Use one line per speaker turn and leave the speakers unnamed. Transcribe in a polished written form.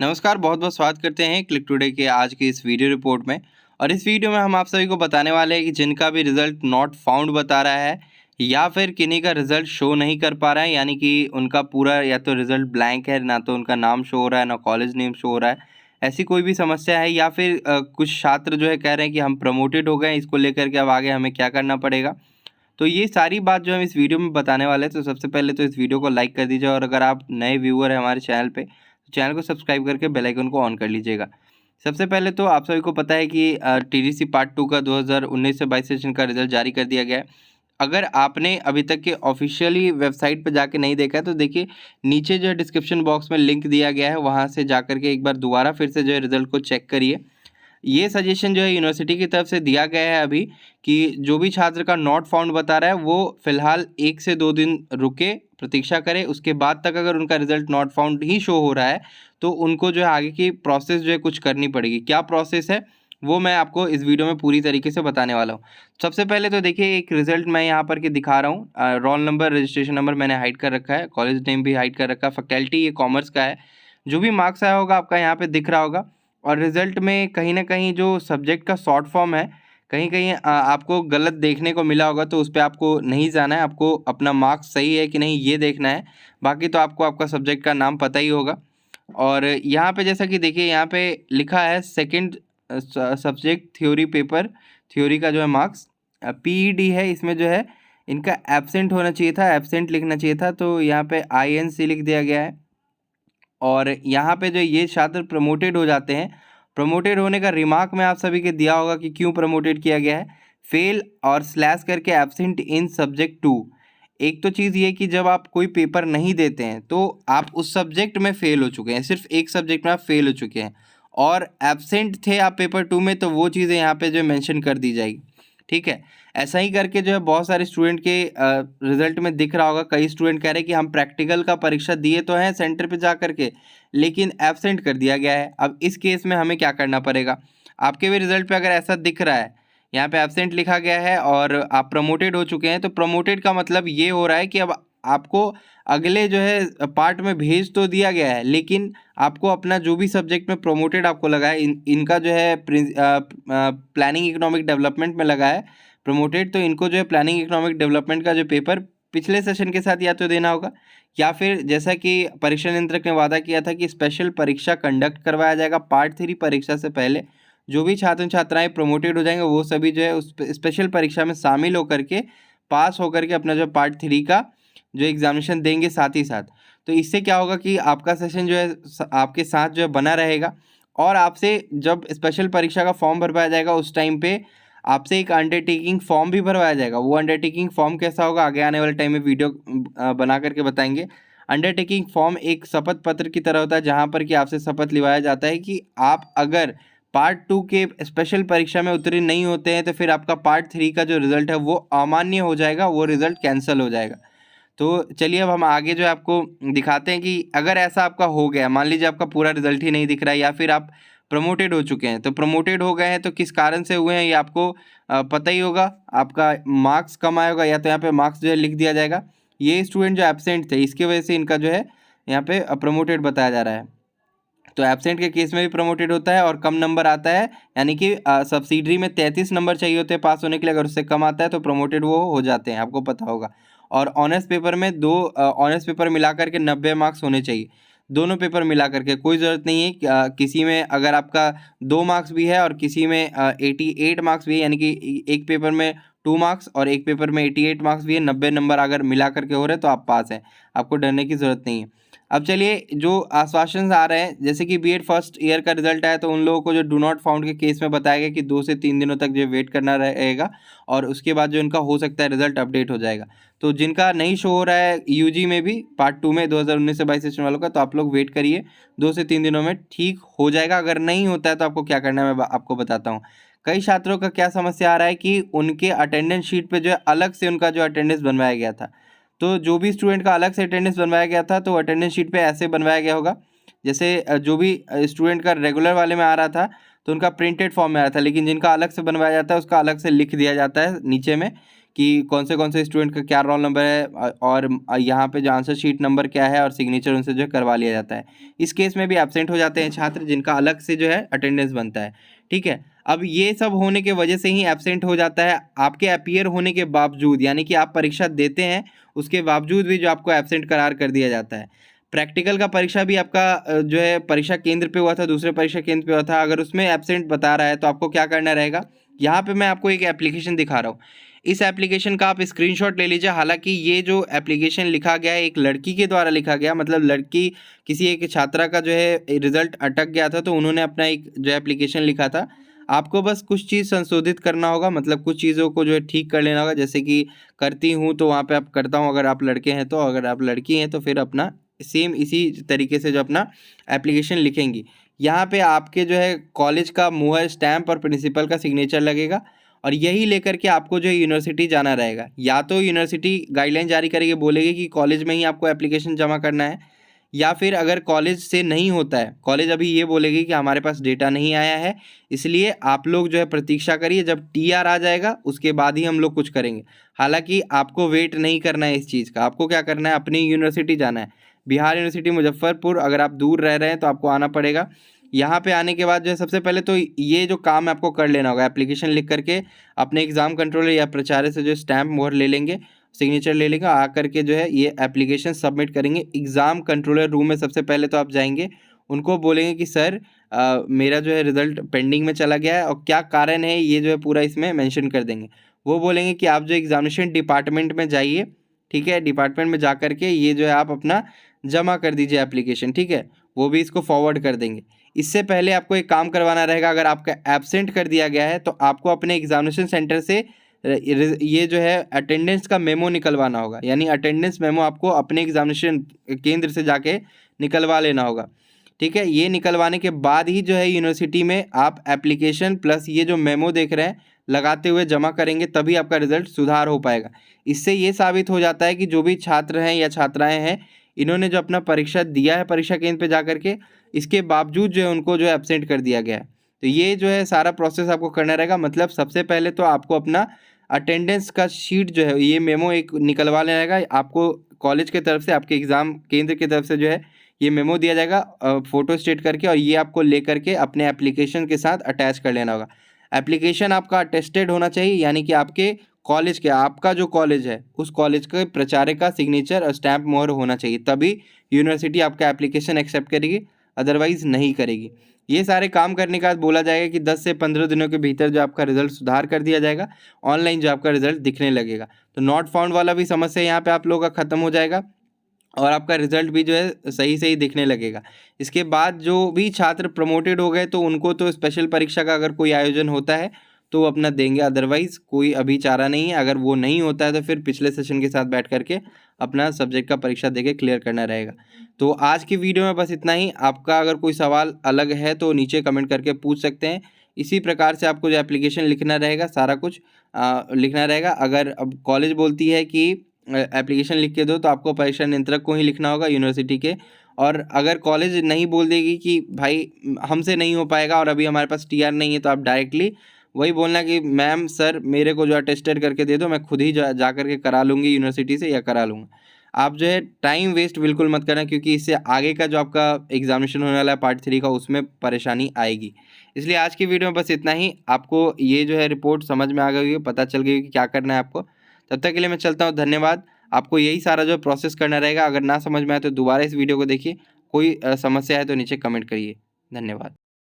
नमस्कार, बहुत-बहुत स्वागत करते हैं क्लिक टुडे के आज की इस वीडियो रिपोर्ट में। और इस वीडियो में हम आप सभी को बताने वाले हैं कि जिनका भी रिज़ल्ट नॉट फाउंड बता रहा है या फिर किन्हीं का रिज़ल्ट शो नहीं कर पा रहा है, यानी कि उनका पूरा या तो रिज़ल्ट ब्लैंक है, ना तो उनका नाम शो हो रहा है, ना कॉलेज नेम शो हो रहा है। ऐसी कोई भी समस्या है या फिर कुछ छात्र जो है कह रहे हैं कि हम प्रमोटेड हो गए हैं, इसको लेकर के अब आगे हमें क्या करना पड़ेगा। तो ये सारी बात जो हम इस वीडियो में बताने वाले हैं, तो सबसे पहले तो इस वीडियो को लाइक कर दीजिए और अगर आप नए व्यूअर हैं हमारे चैनल पे, तो चैनल को सब्सक्राइब करके बेल आइकन को ऑन कर लीजिएगा। सबसे पहले तो आप सभी को पता है कि टीडीसी पार्ट 2 का 2019 से 22 सेशन का रिजल्ट जारी कर दिया गया है। अगर आपने अभी तक के ऑफिशियली वेबसाइट पे जाके नहीं देखा है, तो देखिए नीचे जो है डिस्क्रिप्शन बॉक्स में लिंक दिया गया है, वहाँ से जाकर के एक बार दोबारा फिर से जो है रिजल्ट को चेक करिए। ये सजेशन जो है यूनिवर्सिटी की तरफ से दिया गया है अभी, कि जो भी छात्र का नॉट फाउंड बता रहा है वो फिलहाल 1 से 2 दिन रुके, प्रतीक्षा करें। उसके बाद तक अगर उनका result not found he show हो रहा है, तो उनको जो है आगे की प्रोसेस जो है कुछ करनी पड़ेगी। क्या प्रोसेस है वो मैं आपको इस वीडियो में पूरी तरीके से बताने वाला हूँ। सबसे पहले तो देखिए एक रिजल्ट मैं यहाँ पर के दिखा रहा हूँ। रोल नंबर, रजिस्ट्रेशन नंबर मैंने हाइड कर रखा है, कॉलेज नेम भी हाइड कर रखा है, फैकल्टी ये कॉमर्स का है। जो भी मार्क्स आया होगा आपका यहाँ पे दिख रहा होगा। और रिज़ल्ट में कहीं न कहीं जो सब्जेक्ट का शॉर्ट फॉर्म है, कहीं-कहीं आपको गलत देखने को मिला होगा, तो उस पे आपको नहीं जाना है, आपको अपना मार्क्स सही है कि नहीं ये देखना है। बाकी तो आपको आपका सब्जेक्ट का नाम पता ही होगा। और यहाँ पे जैसा कि देखिए यहाँ पे लिखा है second subject theory paper, theory का जो है मार्क्स पीईडी है, इसमें जो है इनका एब्सेंट होना चाहिए था, एब्सेंट लिखना चाहिए था, तो यहाँ पे आईएनसी लिख दिया गया है। और यहाँ पे जो ये छात्र प्रमोटेड हो जाते हैं, प्रमोटेड होने का रिमार्क में आप सभी के दिया होगा कि क्यों प्रमोटेड किया गया है। फेल और स्लैश करके एब्सेंट इन सब्जेक्ट 2। एक तो चीज़ ये कि जब आप कोई पेपर नहीं देते हैं तो आप उस सब्जेक्ट में फेल हो चुके हैं, सिर्फ एक सब्जेक्ट में आप फेल हो चुके हैं और एब्सेंट थे आप पेपर 2 में, तो वो चीज़ें यहाँ पे जो मेंशन कर दी जाएगी। ठीक है, ऐसा ही करके जो है बहुत सारे स्टूडेंट के रिजल्ट में दिख रहा होगा। कई स्टूडेंट कह रहे हैं कि हम प्रैक्टिकल का परीक्षा दिए तो हैं सेंटर पे जा करके, लेकिन एब्सेंट कर दिया गया है। अब इस केस में हमें क्या करना पड़ेगा? आपके भी रिजल्ट पे अगर ऐसा दिख रहा है, यहाँ पे एब्सेंट लिखा गया है और आप प्रमोटेड हो चुके हैं, तो प्रमोटेड का मतलब ये हो रहा है कि अब आपको अगले जो है पार्ट में भेज तो दिया गया है, लेकिन आपको अपना जो भी सब्जेक्ट में प्रमोटेड आपको लगा है, इनका जो है प्लानिंग इकोनॉमिक डेवलपमेंट में लगा है प्रमोटेड, तो इनको जो है प्लानिंग इकोनॉमिक डेवलपमेंट का जो पेपर पिछले सेशन के साथ या तो देना होगा, या फिर जैसा कि परीक्षा नियंत्रक ने वादा किया था कि स्पेशल परीक्षा कंडक्ट करवाया जाएगा पार्ट 3 परीक्षा से पहले। जो भी छात्र छात्राएं प्रमोटेड हो जाएंगे वो सभी जो है उस स्पेशल परीक्षा में शामिल होकर के पास होकर के अपना जो पार्ट 3 का जो एग्जामिनेशन देंगे साथ ही साथ। तो इससे क्या होगा कि आपका सेशन जो है आपके साथ जो है बना रहेगा, और आपसे जब स्पेशल परीक्षा का फॉर्म भरवाया जाएगा उस टाइम पे आपसे एक अंडरटेकिंग फॉर्म भी भरवाया जाएगा। वो अंडरटेकिंग फॉर्म कैसा होगा आगे आने वाले टाइम में वीडियो बना करके बताएंगे। अंडरटेकिंग फॉर्म एक शपथ पत्र की तरह होता है, जहाँ पर कि आपसे शपथ लिवाया जाता है कि आप अगर पार्ट 2 के स्पेशल परीक्षा में उत्तीर्ण नहीं होते हैं, तो फिर आपका पार्ट 3 का जो रिज़ल्ट है वो अमान्य हो जाएगा, वो रिज़ल्ट कैंसिल हो जाएगा। तो चलिए अब हम आगे जो है आपको दिखाते हैं कि अगर ऐसा आपका हो गया, मान लीजिए आपका पूरा रिजल्ट ही नहीं दिख रहा है या फिर आप प्रमोटेड हो चुके हैं, तो प्रमोटेड हो गए हैं तो किस कारण से हुए हैं ये आपको पता ही होगा। आपका मार्क्स कम आया होगा, या तो यहाँ पे मार्क्स जो है लिख दिया जाएगा। ये स्टूडेंट जो एब्सेंट थे इसकी वजह से इनका जो है यहाँ पे प्रमोटेड बताया जा रहा है। तो एब्सेंट के केस में भी प्रमोटेड होता है और कम नंबर आता है, यानी कि सब्सिडरी में 33 नंबर चाहिए होते हैं पास होने के लिए, अगर उससे कम आता है तो प्रमोटेड वो हो जाते हैं, आपको पता होगा। और ऑनर्स पेपर में दो ऑनर्स पेपर मिला करके 90 मार्क्स होने चाहिए, दोनों पेपर मिला करके। कोई ज़रूरत नहीं है किसी में अगर आपका 2 मार्क्स भी है और किसी में 88 मार्क्स भी है, यानी कि एक पेपर में 2 मार्क्स और एक पेपर में 88 मार्क्स भी है, 90 नंबर अगर मिला करके हो रहे हैं तो आप पास हैं, आपको डरने की ज़रूरत नहीं है। अब चलिए जो आश्वासन आ रहे हैं, जैसे कि बीएड फर्स्ट ईयर का रिजल्ट आया तो उन लोगों को जो डू नॉट फाउंड के केस में बताया गया कि 2 से 3 दिनों तक जो वेट करना रहेगा और उसके बाद जो इनका हो सकता है रिजल्ट अपडेट हो जाएगा। तो जिनका नहीं शो हो रहा है यूजी में भी पार्ट 2 में 2019 से 22 सेशन वालों का, तो आप लोग वेट करिए, 2 से 3 दिनों में ठीक हो जाएगा। अगर नहीं होता है तो आपको क्या करना है मैं आपको बताता हूँ। कई छात्रों का क्या समस्या आ रहा है कि उनके अटेंडेंस शीट पे जो है अलग से उनका जो अटेंडेंस बनवाया गया था। तो जो भी स्टूडेंट का अलग से अटेंडेंस बनवाया गया था, तो अटेंडेंस शीट पे ऐसे बनवाया गया होगा जैसे जो भी स्टूडेंट का रेगुलर वाले में आ रहा था तो उनका प्रिंटेड फॉर्म में आया था, लेकिन जिनका अलग से बनवाया जाता है उसका अलग से लिख दिया जाता है नीचे में कि कौन से स्टूडेंट का क्या रोल नंबर है और यहाँ पे जो आंसर शीट नंबर क्या है और सिग्नेचर उनसे जो है करवा लिया जाता है। इस केस में भी एब्सेंट हो जाते हैं छात्र जिनका अलग से जो है अटेंडेंस बनता है। ठीक है, अब ये सब होने के वजह से ही एब्सेंट हो जाता है आपके अपीयर होने के बावजूद, यानी कि आप परीक्षा देते हैं उसके बावजूद भी जो आपको एब्सेंट करार कर दिया जाता है। प्रैक्टिकल का परीक्षा भी आपका जो है परीक्षा केंद्र पे हुआ था, दूसरे परीक्षा केंद्र पे हुआ था, अगर उसमें एब्सेंट बता रहा है तो आपको क्या करना रहेगा। यहाँ पे मैं आपको एक एप्लीकेशन दिखा रहा हूँ, इस एप्लीकेशन का आप स्क्रीनशॉट ले लीजिए। हालांकि ये जो एप्लीकेशन लिखा गया है एक लड़की के द्वारा लिखा गया, मतलब लड़की किसी एक छात्रा का जो है रिजल्ट अटक गया था तो उन्होंने अपना एक जो एप्लीकेशन लिखा था। आपको बस कुछ चीज़ संशोधित करना होगा, मतलब कुछ चीज़ों को जो है ठीक कर लेना होगा, जैसे कि करती हूँ तो वहाँ पे आप करता हूँ, अगर आप लड़के हैं तो, अगर आप लड़की हैं तो फिर अपना सेम इसी तरीके से जो अपना एप्लीकेशन लिखेंगी। यहाँ पे आपके जो है कॉलेज का मुहर, स्टैम्प और प्रिंसिपल का सिग्नेचर लगेगा और यही लेकर के आपको जो है यूनिवर्सिटी जाना रहेगा। या तो यूनिवर्सिटी गाइडलाइन जारी करेगी, बोलेगी कि कॉलेज में ही आपको एप्लीकेशन जमा करना है, या फिर अगर कॉलेज से नहीं होता है, कॉलेज अभी ये बोलेगी कि हमारे पास डेटा नहीं आया है, इसलिए आप लोग जो है प्रतीक्षा करिए, जब टीआर आ जाएगा उसके बाद ही हम लोग कुछ करेंगे। हालांकि आपको वेट नहीं करना है इस चीज़ का, आपको क्या करना है, अपनी यूनिवर्सिटी जाना है। बिहार यूनिवर्सिटी मुजफ्फरपुर, अगर आप दूर रह रहे हैं तो आपको आना पड़ेगा। यहाँ पे आने के बाद जो है सबसे पहले तो ये जो काम आपको कर लेना होगा, एप्लीकेशन लिख करके अपने एग्ज़ाम कंट्रोलर या प्राचार्य से जो स्टैम्प मोहर ले लेंगे, सिग्नेचर ले लेगा, आ करके जो है ये एप्लीकेशन सबमिट करेंगे। एग्ज़ाम कंट्रोलर रूम में सबसे पहले तो आप जाएंगे, उनको बोलेंगे कि सर मेरा जो है रिज़ल्ट पेंडिंग में चला गया है और क्या कारण है, ये जो है पूरा इसमें मेंशन कर देंगे। वो बोलेंगे कि आप जो एग्ज़ामिनेशन डिपार्टमेंट में जाइए, ठीक है, डिपार्टमेंट में जा कर के ये जो है आप अपना जमा कर दीजिए एप्लीकेशन, ठीक है, वो भी इसको फॉरवर्ड कर देंगे। इससे पहले आपको एक काम करवाना रहेगा, अगर आपका एब्सेंट कर दिया गया है तो आपको अपने एग्ज़ामिनेशन सेंटर से ये जो है अटेंडेंस का मेमो निकलवाना होगा, यानी अटेंडेंस मेमो आपको अपने एग्ज़ामिनेशन केंद्र से जाके निकलवा लेना होगा। ठीक है, ये निकलवाने के बाद ही जो है यूनिवर्सिटी में आप एप्लीकेशन प्लस ये जो मेमो देख रहे हैं लगाते हुए जमा करेंगे, तभी आपका रिजल्ट सुधार हो पाएगा। इससे ये साबित हो जाता है कि जो भी छात्र हैं या छात्राएं हैं, इन्होंने जो अपना परीक्षा दिया है परीक्षा केंद्र पे जा करके, इसके बावजूद जो है उनको जो है एब्सेंट कर दिया गया है। तो ये जो है सारा प्रोसेस आपको करना रहेगा। मतलब सबसे पहले तो आपको अपना अटेंडेंस का शीट जो है ये मेमो एक निकलवा लेना रहेगा। आपको कॉलेज की तरफ से, आपके एग्ज़ाम केंद्र की तरफ से जो है ये मेमो दिया जाएगा फ़ोटो स्टेट करके, और ये आपको ले करके अपने एप्लीकेशन के साथ अटैच कर लेना होगा। एप्लीकेशन आपका अटेस्टेड होना चाहिए, यानी कि आपके कॉलेज के, आपका जो कॉलेज है उस कॉलेज के प्राचार्य का सिग्नेचर और स्टैम्प मोहर होना चाहिए, तभी यूनिवर्सिटी आपका एप्लीकेशन एक्सेप्ट करेगी, अदरवाइज़ नहीं करेगी। ये सारे काम करने के बाद बोला जाएगा कि 10 से 15 दिनों के भीतर जो आपका रिजल्ट सुधार कर दिया जाएगा, ऑनलाइन जो आपका रिजल्ट दिखने लगेगा। तो नॉट फाउंड वाला भी समस्या यहाँ पे आप लोगों का ख़त्म हो जाएगा और आपका रिजल्ट भी जो है सही दिखने लगेगा। इसके बाद जो भी छात्र प्रमोटेड हो गए तो उनको तो स्पेशल परीक्षा का अगर कोई आयोजन होता है तो वो अपना देंगे, अदरवाइज़ कोई अभी चारा नहीं है। अगर वो नहीं होता है तो फिर पिछले सेशन के साथ बैठ करके अपना सब्जेक्ट का परीक्षा देके क्लियर करना रहेगा। तो आज की वीडियो में बस इतना ही। आपका अगर कोई सवाल अलग है तो नीचे कमेंट करके पूछ सकते हैं। इसी प्रकार से आपको जो एप्लीकेशन लिखना रहेगा, सारा कुछ लिखना रहेगा। अगर अब कॉलेज बोलती है कि एप्लीकेशन लिख के दो तो आपको परीक्षा नियंत्रक को ही लिखना होगा, यूनिवर्सिटी के। और अगर कॉलेज नहीं बोल देगी कि भाई हमसे नहीं हो पाएगा और अभी हमारे पास टीआर नहीं है, तो आप डायरेक्टली वही बोलना कि मैम सर मेरे को जो अटेस्टेड करके दे दो, मैं खुद ही जा करके करा लूँगी यूनिवर्सिटी से या करा लूँगा। आप जो है टाइम वेस्ट बिल्कुल मत करना, क्योंकि इससे आगे का जो आपका एग्जामिनेशन होने वाला है पार्ट 3 का, उसमें परेशानी आएगी। इसलिए आज की वीडियो में बस इतना ही। आपको ये जो है रिपोर्ट समझ में आ गई है, पता चल गई कि क्या करना है आपको। तब तक के लिए मैं चलता हूँ, धन्यवाद। आपको यही सारा जो प्रोसेस करना रहेगा। अगर ना समझ में आए तो दोबारा इस वीडियो को देखिए। कोई समस्या है तो नीचे कमेंट करिए। धन्यवाद।